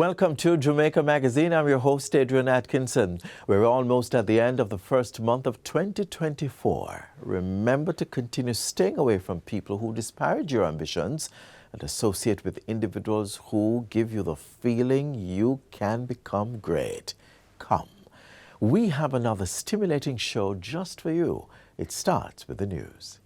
Welcome to Jamaica Magazine. I'm your host, Adrian Atkinson. We're almost at the end of the first month of 2024. Remember to continue staying away from people who disparage your ambitions and associate with individuals who give you the feeling you can become great. Come, we have another stimulating show just for you. It starts with the news.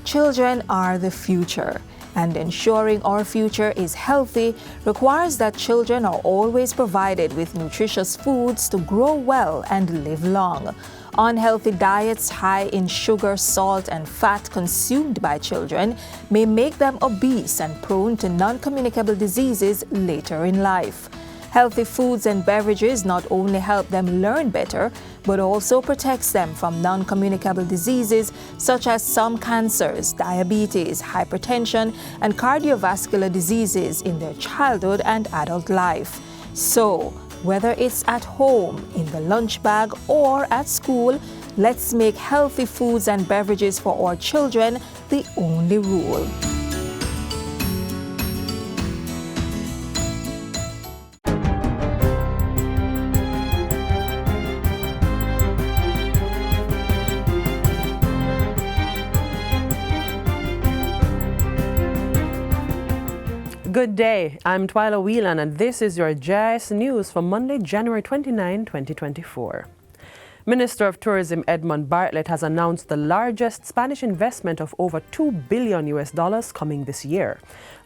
Children are the future, and ensuring our future is healthy requires that children are always provided with nutritious foods to grow well and live long. Unhealthy diets high in sugar, salt, and fat consumed by children may make them obese and prone to non-communicable diseases later in life. Healthy foods and beverages not only help them learn better, but also protects them from non-communicable diseases such as some cancers, diabetes, hypertension, and cardiovascular diseases in their childhood and adult life. So, whether it's at home, in the lunch bag, or at school, let's make healthy foods and beverages for our children the only rule. Good day, I'm Twyla Whelan and this is your JIS News for Monday, January 29, 2024. Minister of Tourism Edmund Bartlett has announced the largest Spanish investment of over $2 billion coming this year.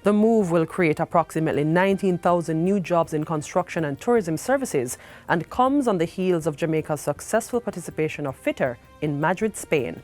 The move will create approximately 19,000 new jobs in construction and tourism services and comes on the heels of Jamaica's successful participation of FITR in Madrid, Spain.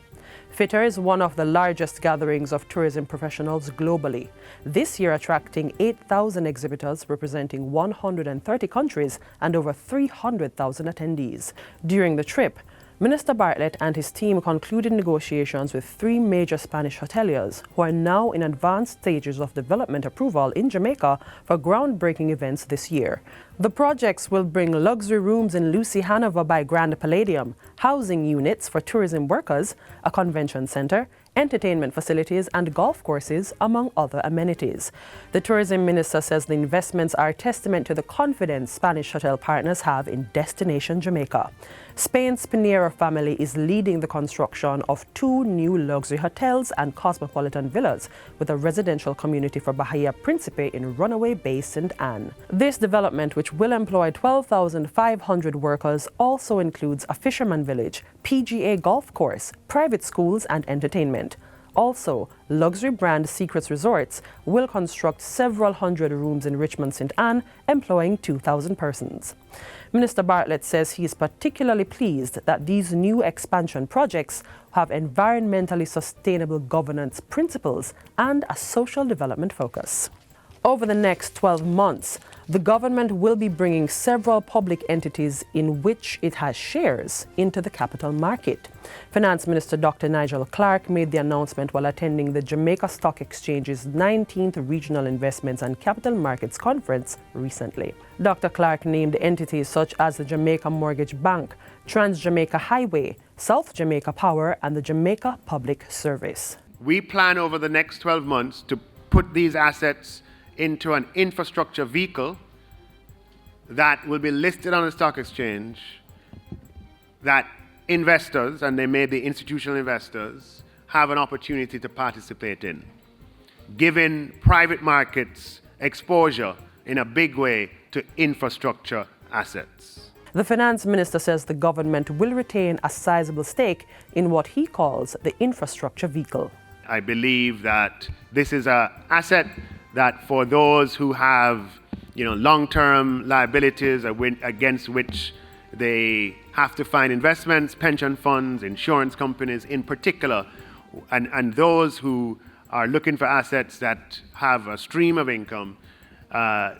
FITR is one of the largest gatherings of tourism professionals globally, this year attracting 8,000 exhibitors representing 130 countries and over 300,000 attendees. During the trip, Minister Bartlett and his team concluded negotiations with 3 major Spanish hoteliers who are now in advanced stages of development approval in Jamaica for groundbreaking events this year. The projects will bring luxury rooms in Lucy Hanover by Grand Palladium, housing units for tourism workers, a convention center, entertainment facilities and golf courses, among other amenities. The tourism minister says the investments are a testament to the confidence Spanish hotel partners have in destination Jamaica. Spain's Pinera family is leading the construction of 2 new luxury hotels and cosmopolitan villas with a residential community for Bahia Principe in Runaway Bay St. Anne. This development, which will employ 12,500 workers, also includes a fisherman village, PGA golf course, private schools and entertainment. Also, luxury brand Secrets Resorts will construct several hundred rooms in Richmond St. Anne, employing 2,000 persons. Minister Bartlett says he is particularly pleased that these new expansion projects have environmentally sustainable governance principles and a social development focus. Over the next 12 months, the government will be bringing several public entities in which it has shares into the capital market. Finance Minister Dr. Nigel Clark made the announcement while attending the Jamaica Stock Exchange's 19th Regional Investments and Capital Markets Conference recently. Dr. Clark named entities such as the Jamaica Mortgage Bank, Trans-Jamaica Highway, South Jamaica Power, and the Jamaica Public Service. We plan over the next 12 months to put these assets into an infrastructure vehicle that will be listed on the stock exchange that investors, and they may be institutional investors, have an opportunity to participate in, giving private markets exposure in a big way to infrastructure assets. The finance minister says the government will retain a sizable stake in what he calls the infrastructure vehicle. I believe that this is an asset that for those who have, long-term liabilities against which they have to find investments, pension funds, insurance companies in particular, and those who are looking for assets that have a stream of income,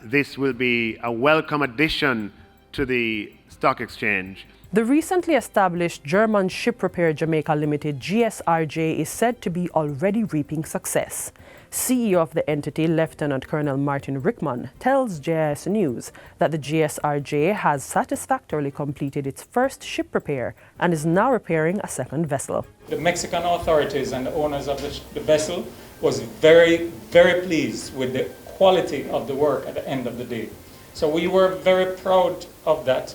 this will be a welcome addition to the stock exchange. The recently established German Ship Repair Jamaica Limited, GSRJ, is said to be already reaping success. CEO of the entity, Lieutenant Colonel Martin Rickman, tells JIS News that the GSRJ has satisfactorily completed its first ship repair and is now repairing a second vessel. The Mexican authorities and the owners of the vessel was very, very pleased with the quality of the work at the end of the day. So we were very proud of that.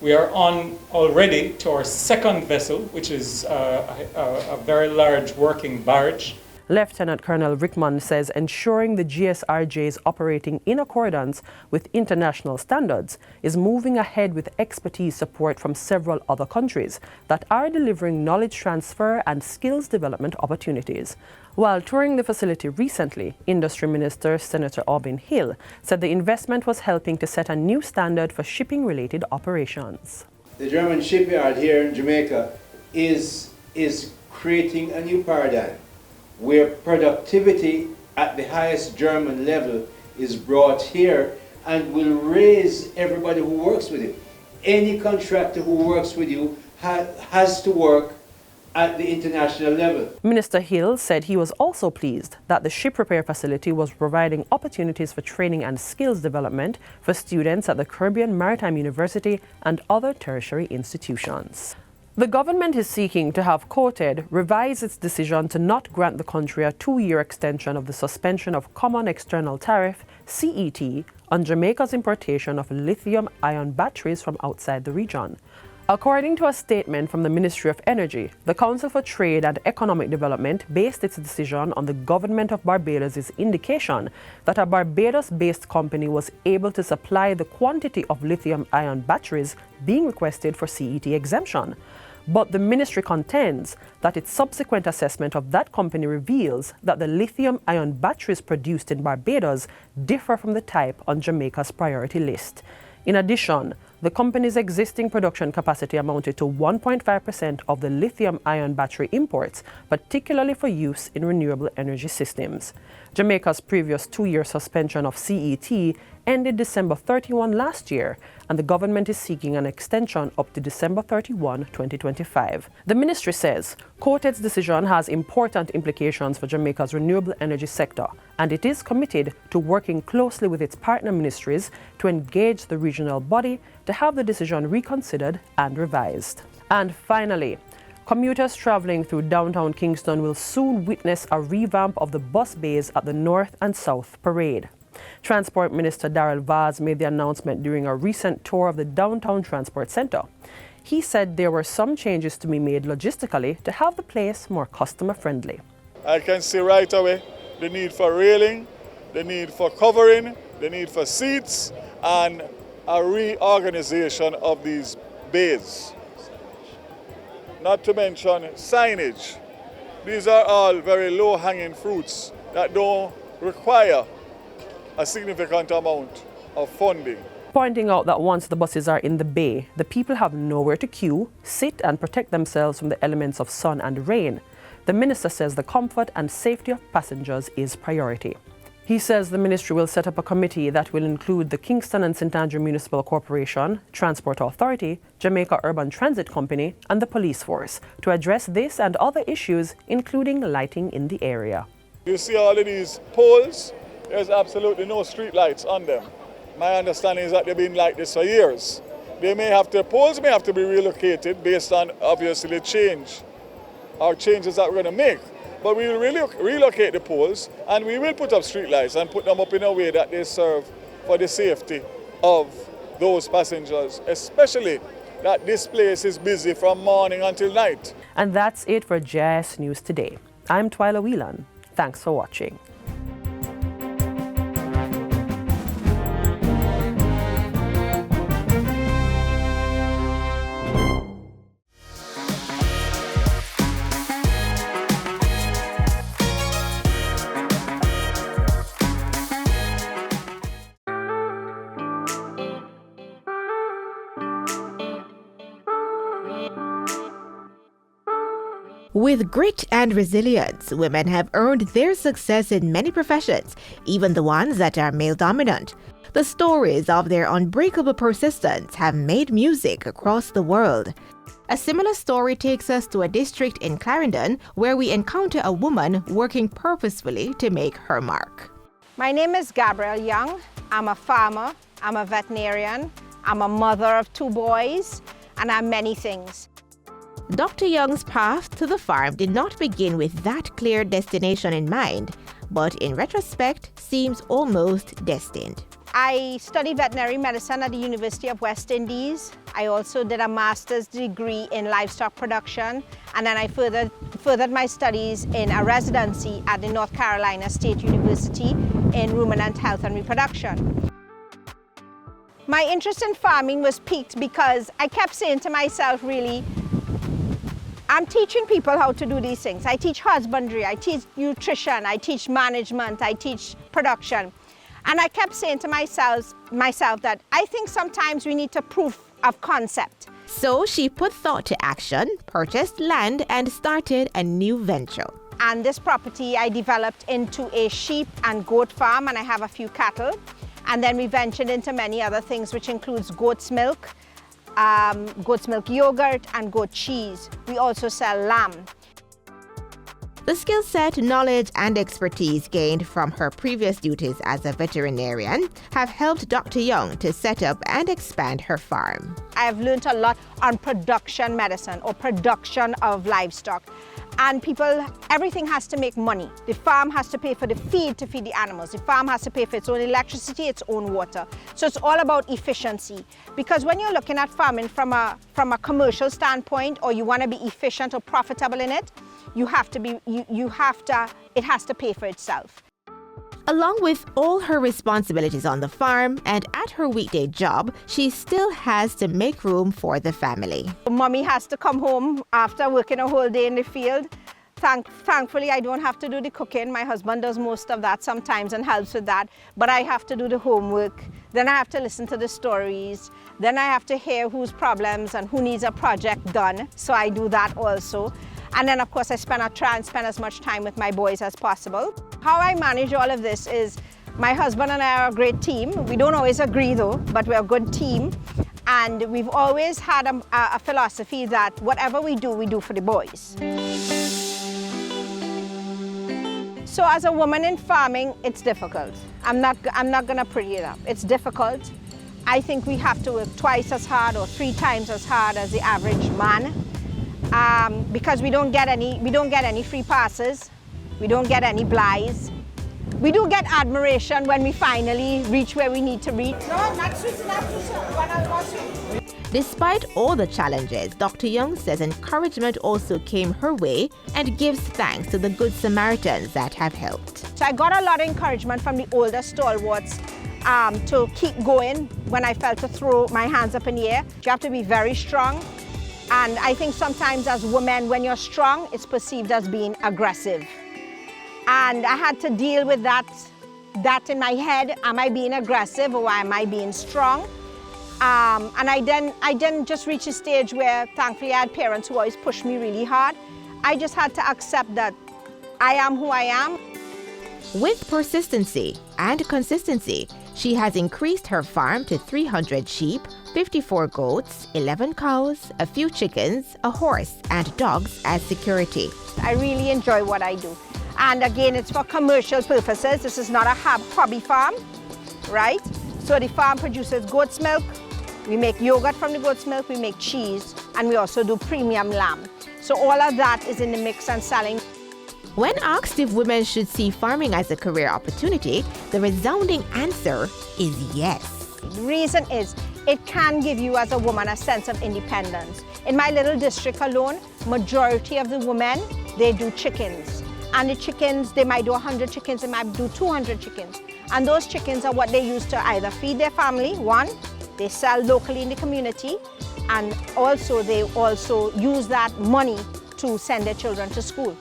We are on already to our second vessel, which is a very large working barge. Lieutenant Colonel Rickman says ensuring the GSRJ is operating in accordance with international standards is moving ahead with expertise support from several other countries that are delivering knowledge transfer and skills development opportunities. While touring the facility recently, Industry Minister Senator Aubin Hill said the investment was helping to set a new standard for shipping-related operations. The German shipyard here in Jamaica is creating a new paradigm where productivity at the highest German level is brought here and will raise everybody who works with you. Any contractor who works with you has to work at the international level. Minister Hill said he was also pleased that the ship repair facility was providing opportunities for training and skills development for students at the Caribbean Maritime University and other tertiary institutions. The government is seeking to have Coated revise its decision to not grant the country a 2-year extension of the suspension of Common External Tariff, CET, on Jamaica's importation of lithium-ion batteries from outside the region. According to a statement from the Ministry of Energy, the Council for Trade and Economic Development based its decision on the government of Barbados' indication that a Barbados-based company was able to supply the quantity of lithium-ion batteries being requested for CET exemption. But the ministry contends that its subsequent assessment of that company reveals that the lithium-ion batteries produced in Barbados differ from the type on Jamaica's priority list. In addition, the company's existing production capacity amounted to 1.5% of the lithium-ion battery imports, particularly for use in renewable energy systems. Jamaica's previous 2-year suspension of CET ended December 31 last year, and the government is seeking an extension up to December 31, 2025. The ministry says Coated's decision has important implications for Jamaica's renewable energy sector, and it is committed to working closely with its partner ministries to engage the regional body to have the decision reconsidered and revised. And finally, commuters traveling through downtown Kingston will soon witness a revamp of the bus bays at the North and South Parade. Transport Minister Darrell Vaz made the announcement during a recent tour of the downtown transport center. He said there were some changes to be made logistically to have the place more customer-friendly. I can see right away the need for railing, the need for covering, the need for seats, and a reorganization of these bays. Not to mention signage. These are all very low-hanging fruits that don't require a significant amount of funding. Pointing out that once the buses are in the bay, the people have nowhere to queue, sit and protect themselves from the elements of sun and rain. The minister says the comfort and safety of passengers is priority. He says the ministry will set up a committee that will include the Kingston and St. Andrew Municipal Corporation, Transport Authority, Jamaica Urban Transit Company, and the police force to address this and other issues, including lighting in the area. You see all of these poles? There's absolutely no street lights on them. My understanding is that they've been like this for years. Poles may have to be relocated based on obviously the changes that we're going to make. But we will relocate the poles and we will put up street lights and put them up in a way that they serve for the safety of those passengers, especially that this place is busy from morning until night. And that's it for JS News Today. I'm Twyla Whelan. Thanks for watching. With grit and resilience, women have earned their success in many professions, even the ones that are male-dominant. The stories of their unbreakable persistence have made music across the world. A similar story takes us to a district in Clarendon where we encounter a woman working purposefully to make her mark. My name is Gabrielle Young. I'm a farmer, I'm a veterinarian, I'm a mother of 2 boys, and I'm many things. Dr. Young's path to the farm did not begin with that clear destination in mind, but in retrospect seems almost destined. I studied veterinary medicine at the University of West Indies. I also did a master's degree in livestock production, and then I furthered my studies in a residency at the North Carolina State University in ruminant health and reproduction. My interest in farming was piqued because I kept saying to myself, really, I'm teaching people how to do these things. I teach husbandry, I teach nutrition, I teach management, I teach production. And I kept saying to myself that I think sometimes we need to proof of concept. So she put thought to action, purchased land, and started a new venture. And this property I developed into a sheep and goat farm, and I have a few cattle. And then we ventured into many other things, which includes goat's milk yogurt, and goat cheese. We also sell lamb. The skill set, knowledge, and expertise gained from her previous duties as a veterinarian have helped Dr. Young to set up and expand her farm. I've learned a lot on production medicine or production of livestock. And everything has to make money. The farm has to pay for the feed to feed the animals. The farm has to pay for its own electricity, its own water. So it's all about efficiency. Because when you're looking at farming from a commercial standpoint, or you want to be efficient or profitable in it, it has to pay for itself. Along with all her responsibilities on the farm and at her weekday job, she still has to make room for the family. Mommy has to come home after working a whole day in the field. Thankfully, I don't have to do the cooking. My husband does most of that sometimes and helps with that. But I have to do the homework. Then I have to listen to the stories. Then I have to hear whose problems and who needs a project done. So I do that also. And then, of course, I try and spend as much time with my boys as possible. How I manage all of this is my husband and I are a great team. We don't always agree, though, but we're a good team. And we've always had a philosophy that whatever we do for the boys. So as a woman in farming, it's difficult. I'm not going to pretty it up. It's difficult. I think we have to work twice as hard or 3 times as hard as the average man. Because we don't get any free passes, we don't get any blighs. We do get admiration when we finally reach where we need to reach. No, not sweet enough. Despite all the challenges, Dr. Young says encouragement also came her way and gives thanks to the Good Samaritans that have helped. So I got a lot of encouragement from the older stalwarts to keep going when I felt to throw my hands up in the air. You have to be very strong. And I think sometimes as women, when you're strong, it's perceived as being aggressive. And I had to deal with that in my head. Am I being aggressive or am I being strong? And I then just reached a stage where thankfully I had parents who always pushed me really hard. I just had to accept that I am who I am. With persistency and consistency, she has increased her farm to 300 sheep, 54 goats, 11 cows, a few chickens, a horse, and dogs as security. I really enjoy what I do. And again, it's for commercial purposes. This is not a hobby farm, right? So the farm produces goat's milk. We make yogurt from the goat's milk. We make cheese. And we also do premium lamb. So all of that is in the mix and selling. When asked if women should see farming as a career opportunity, the resounding answer is yes. The reason is it can give you as a woman a sense of independence. In my little district alone, majority of the women, they do chickens. And the chickens, they might do 100 chickens, they might do 200 chickens. And those chickens are what they use to either feed their family, one, they sell locally in the community, and also they also use that money to send their children to school.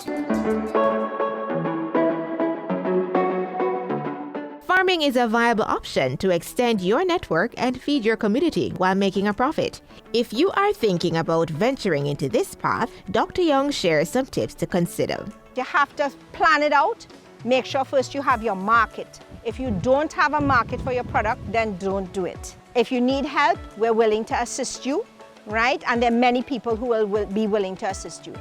Farming is a viable option to extend your network and feed your community while making a profit. If you are thinking about venturing into this path, Dr. Young shares some tips to consider. You have to plan it out. Make sure first you have your market. If you don't have a market for your product, then don't do it. If you need help, we're willing to assist you, right? And there are many people who will be willing to assist you.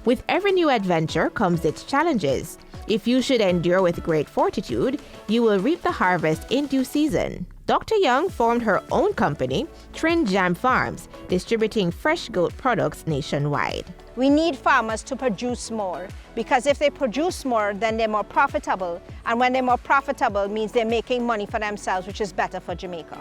With every new adventure comes its challenges. If you should endure with great fortitude, you will reap the harvest in due season. Dr. Young formed her own company, Trend Jam Farms, distributing fresh goat products nationwide. We need farmers to produce more, because if they produce more, then they're more profitable. And when they're more profitable, means they're making money for themselves, which is better for Jamaica.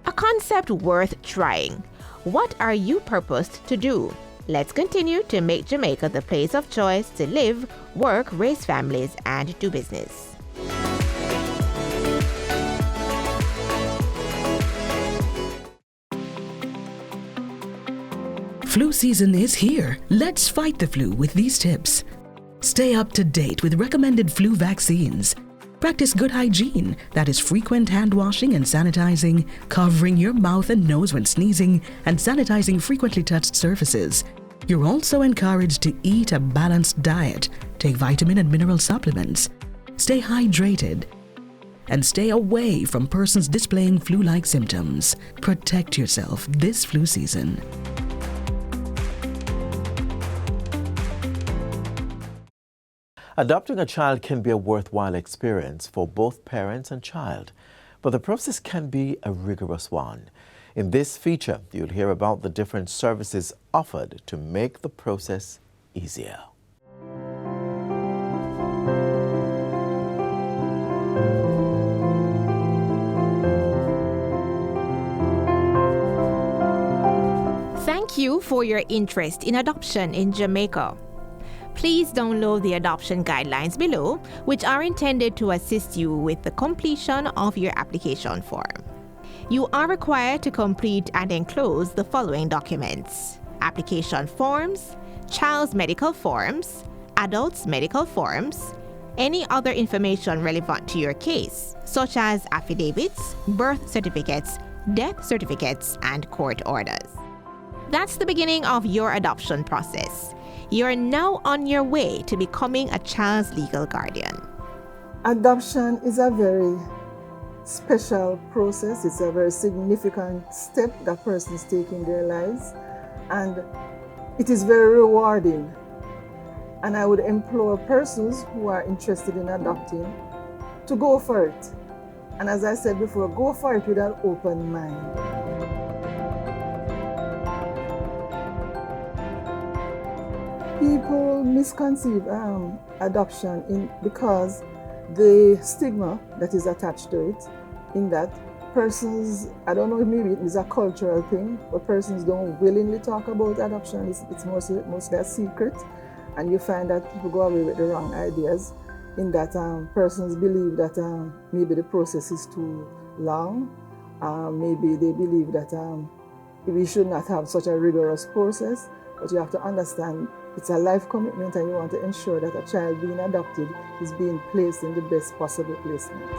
A concept worth trying. What are you purposed to do? Let's continue to make Jamaica the place of choice to live, work, raise families, and do business. Flu season is here. Let's fight the flu with these tips. Stay up to date with recommended flu vaccines. Practice good hygiene, that is frequent hand washing and sanitizing, covering your mouth and nose when sneezing, and sanitizing frequently touched surfaces. You're also encouraged to eat a balanced diet, take vitamin and mineral supplements, stay hydrated, and stay away from persons displaying flu-like symptoms. Protect yourself this flu season. Adopting a child can be a worthwhile experience for both parents and child, but the process can be a rigorous one. In this feature, you'll hear about the different services offered to make the process easier. Thank you for your interest in adoption in Jamaica. Please download the adoption guidelines below, which are intended to assist you with the completion of your application form. You are required to complete and enclose the following documents: application forms, child's medical forms, adult's medical forms, any other information relevant to your case, such as affidavits, birth certificates, death certificates, and court orders. That's the beginning of your adoption process. You're now on your way to becoming a child's legal guardian. Adoption is a very special process. It's a very significant step that persons take in their lives, and it is very rewarding. And I would implore persons who are interested in adopting to go for it. And as I said before, go for it with an open mind. People misconceive adoption because the stigma that is attached to it, in that persons, I don't know if maybe it is a cultural thing, but persons don't willingly talk about adoption. It's mostly a secret, and you find that people go away with the wrong ideas, in that persons believe that maybe the process is too long, maybe they believe that we should not have such a rigorous process, but you have to understand it's a life commitment, and you want to ensure that a child being adopted is being placed in the best possible placement.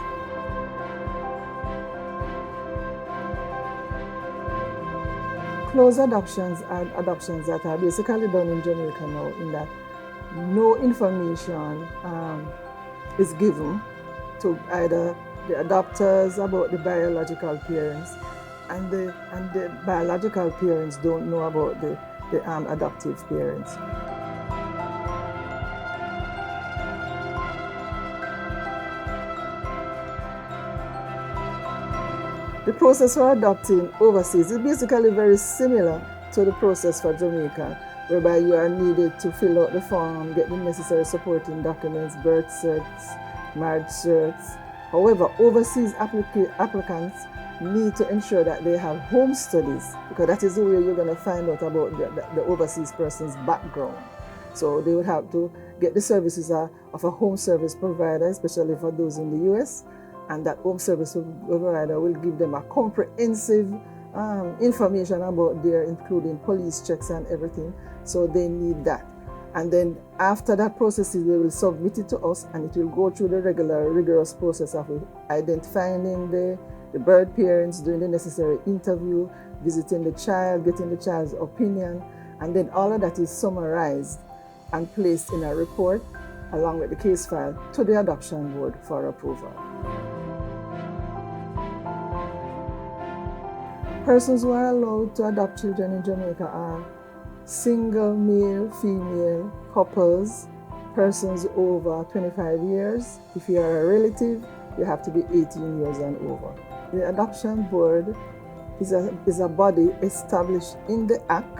Close adoptions are adoptions that are basically done in Jamaica now, in that no information is given to either the adopters about the biological parents, and the biological parents don't know about the adoptive parents. The process for adopting overseas is basically very similar to the process for Jamaica, whereby you are needed to fill out the form, get the necessary supporting documents, birth certs, marriage certs. However, overseas applicants need to ensure that they have home studies, because that is the way you're going to find out about the overseas person's background. So they would have to get the services of a home service provider, especially for those in the US, and that home service provider will give them a comprehensive information about their, including police checks and everything. So they need that. And then after that process, they will submit it to us, and it will go through the regular, rigorous process of identifying the birth parents, doing the necessary interview, visiting the child, getting the child's opinion, and then all of that is summarized and placed in a report along with the case file to the adoption board for approval. Persons who are allowed to adopt children in Jamaica are single male, female, couples, persons over 25 years. If you are a relative, you have to be 18 years and over. The Adoption Board is a body established in the Act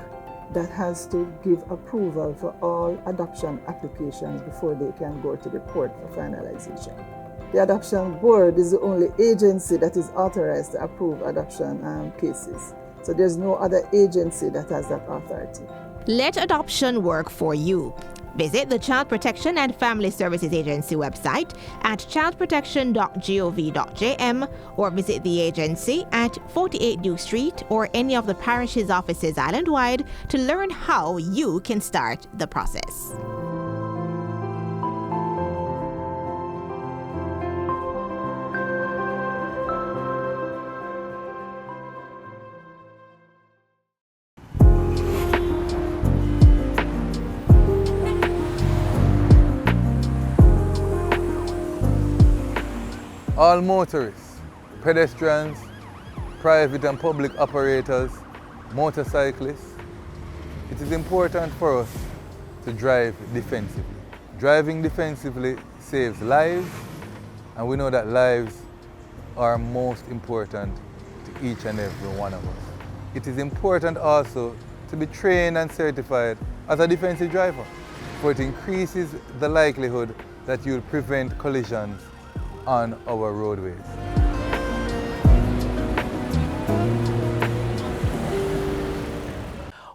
that has to give approval for all adoption applications before they can go to the court for finalization. The Adoption Board is the only agency that is authorized to approve adoption cases. So there's no other agency that has that authority. Let adoption work for you. Visit the Child Protection and Family Services Agency website at childprotection.gov.jm or visit the agency at 48 Duke Street or any of the parish's offices island-wide to learn how you can start the process. All motorists, pedestrians, private and public operators, motorcyclists, it is important for us to drive defensively. Driving defensively saves lives, and we know that lives are most important to each and every one of us. It is important also to be trained and certified as a defensive driver, for it increases the likelihood that you'll prevent collisions on our roadways.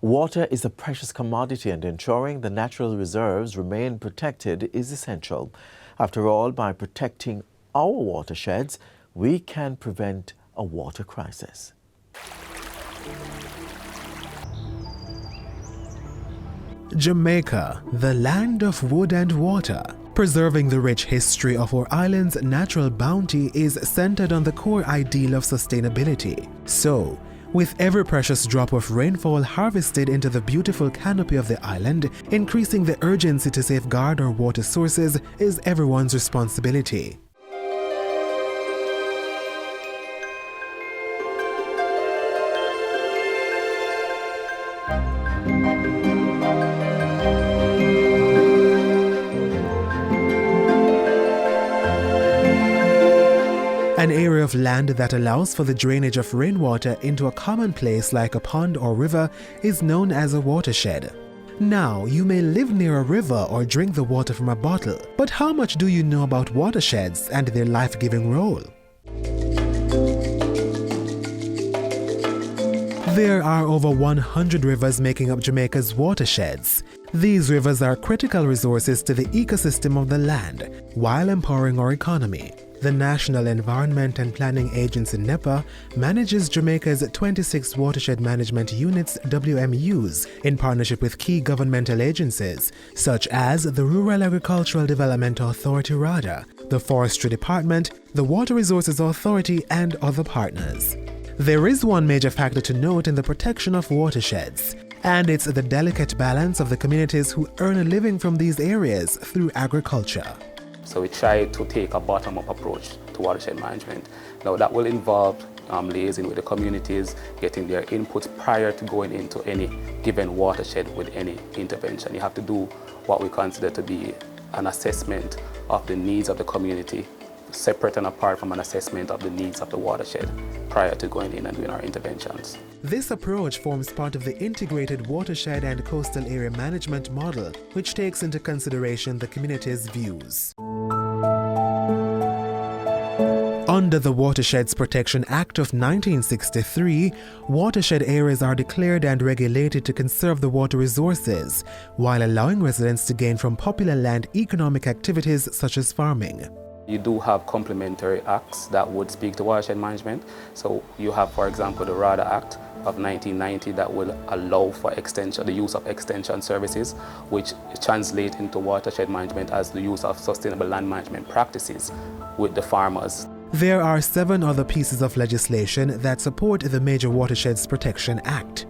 Water is a precious commodity, and ensuring the natural reserves remain protected is essential. After all, by protecting our watersheds, we can prevent a water crisis. Jamaica, the land of wood and water. Preserving the rich history of our island's natural bounty is centered on the core ideal of sustainability. So, with every precious drop of rainfall harvested into the beautiful canopy of the island, increasing the urgency to safeguard our water sources is everyone's responsibility. An area of land that allows for the drainage of rainwater into a common place like a pond or river is known as a watershed. Now, you may live near a river or drink the water from a bottle, but how much do you know about watersheds and their life-giving role? There are over 100 rivers making up Jamaica's watersheds. These rivers are critical resources to the ecosystem of the land, while empowering our economy. The National Environment and Planning Agency NEPA manages Jamaica's 26 watershed management units WMUs in partnership with key governmental agencies such as the Rural Agricultural Development Authority RADA, the Forestry Department, the Water Resources Authority and other partners. There is one major factor to note in the protection of watersheds, and it's the delicate balance of the communities who earn a living from these areas through agriculture. So we try to take a bottom-up approach to watershed management. Now that will involve liaising with the communities, getting their inputs prior to going into any given watershed with any intervention. You have to do what we consider to be an assessment of the needs of the community, separate and apart from an assessment of the needs of the watershed prior to going in and doing our interventions. This approach forms part of the integrated watershed and coastal area management model, which takes into consideration the community's views. Under the Watersheds Protection Act of 1963, watershed areas are declared and regulated to conserve the water resources, while allowing residents to gain from popular land economic activities such as farming. You do have complementary acts that would speak to watershed management. So you have, for example, the RADA Act of 1990 that will allow for the use of extension services, which translate into watershed management as the use of sustainable land management practices with the farmers. There are 7 other pieces of legislation that support the Major Watersheds Protection Act.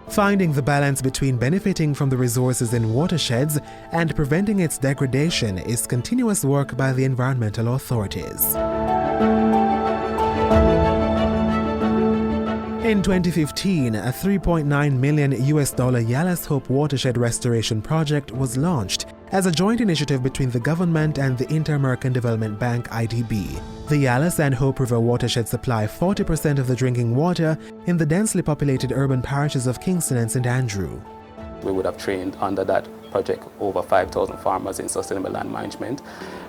Finding the balance between benefiting from the resources in watersheds and preventing its degradation is continuous work by the environmental authorities. In 2015, a $3.9 million Yallas Hope watershed restoration project was launched, as a joint initiative between the government and the Inter-American Development Bank (IDB. The Yalis and Hope River watershed supply 40% of the drinking water in the densely populated urban parishes of Kingston and St. Andrew. We would have trained under that project over 5,000 farmers in sustainable land management.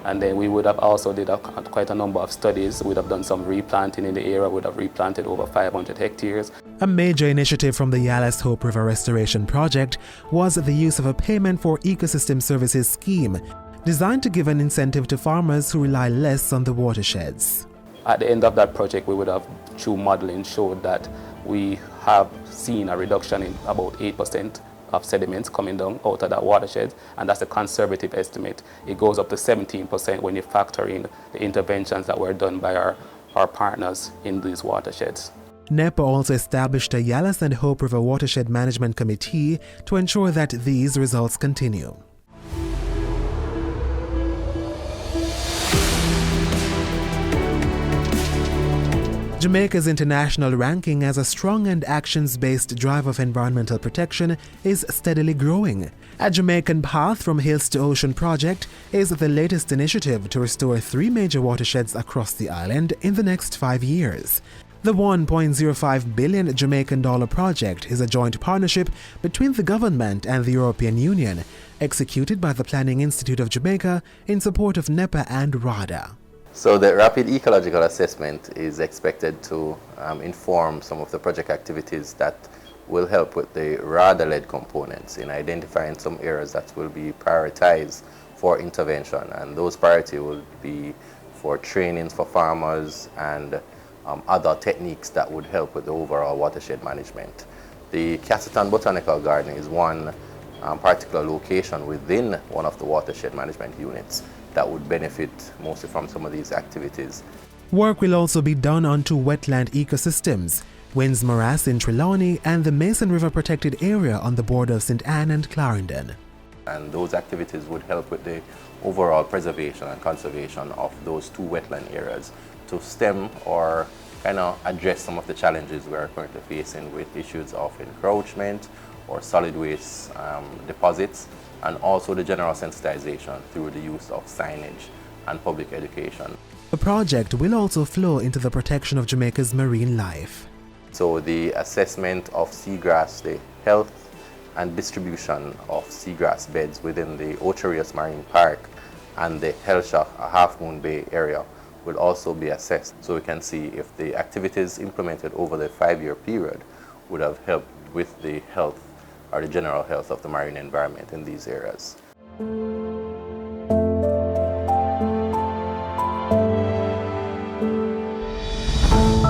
And then we would have also did quite a number of studies. We would have done some replanting in the area. We would have replanted over 500 hectares. A major initiative from the Yalis Hope River Restoration Project was the use of a payment for ecosystem services scheme designed to give an incentive to farmers who rely less on the watersheds. At the end of that project, we would have, through modeling, showed that we have seen a reduction in about 8% of sediments coming down out of that watershed, and that's a conservative estimate. It goes up to 17% when you factor in the interventions that were done by our partners in these watersheds. NEPA also established a Yalis and Hope River Watershed Management Committee to ensure that these results continue. Jamaica's international ranking as a strong and actions-based drive of environmental protection is steadily growing. A Jamaican Path from Hills to Ocean project is the latest initiative to restore 3 major watersheds across the island in the next 5 years. The $1.05 billion Jamaican dollar project is a joint partnership between the government and the European Union, executed by the Planning Institute of Jamaica in support of NEPA and RADA. So the rapid ecological assessment is expected to inform some of the project activities that will help with the RADA-led components in identifying some areas that will be prioritized for intervention, and those priority will be for trainings for farmers and other techniques that would help with the overall watershed management. The Cassiton Botanical Garden is one particular location within one of the watershed management units that would benefit mostly from some of these activities. Work will also be done on 2 wetland ecosystems, Winds Morass in Trelawney and the Mason River Protected Area on the border of St. Ann and Clarendon. And those activities would help with the overall preservation and conservation of those 2 wetland areas to stem or kind of address some of the challenges we are currently facing with issues of encroachment or solid waste deposits, and also the general sensitization through the use of signage and public education. The project will also flow into the protection of Jamaica's marine life. So the assessment of seagrass, the health and distribution of seagrass beds within the Ocherius Marine Park and the Helsha, Half Moon Bay area will also be assessed, so we can see if the activities implemented over the 5-year period would have helped with the health or the general health of the marine environment in these areas.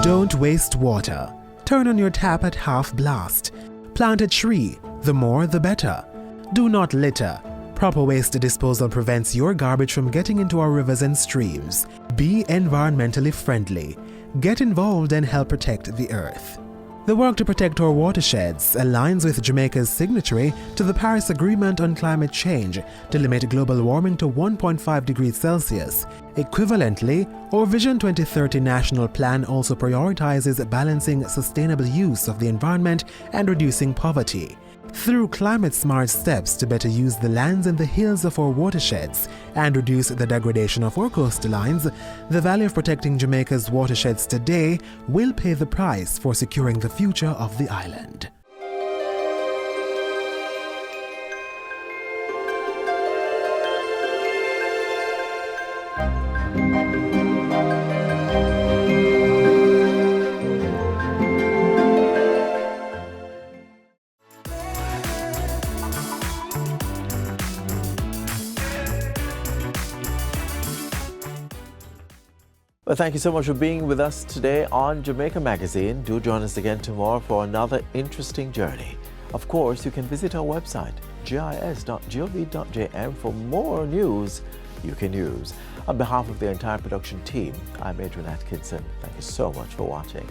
Don't waste water. Turn on your tap at half blast. Plant a tree. The more, the better. Do not litter. Proper waste disposal prevents your garbage from getting into our rivers and streams. Be environmentally friendly. Get involved and help protect the earth. The work to protect our watersheds aligns with Jamaica's signatory to the Paris Agreement on Climate Change to limit global warming to 1.5 degrees Celsius. Equivalently, our Vision 2030 national plan also prioritizes balancing sustainable use of the environment and reducing poverty. Through climate-smart steps to better use the lands and the hills of our watersheds and reduce the degradation of our coastlines, the value of protecting Jamaica's watersheds today will pay the price for securing the future of the island. Well, thank you so much for being with us today on Jamaica Magazine. Do join us again tomorrow for another interesting journey. Of course, you can visit our website, gis.gov.jm, for more news you can use. On behalf of the entire production team, I'm Adrian Atkinson. Thank you so much for watching.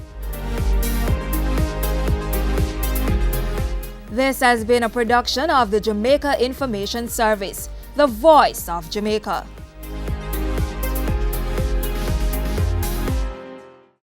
This has been a production of the Jamaica Information Service, the voice of Jamaica.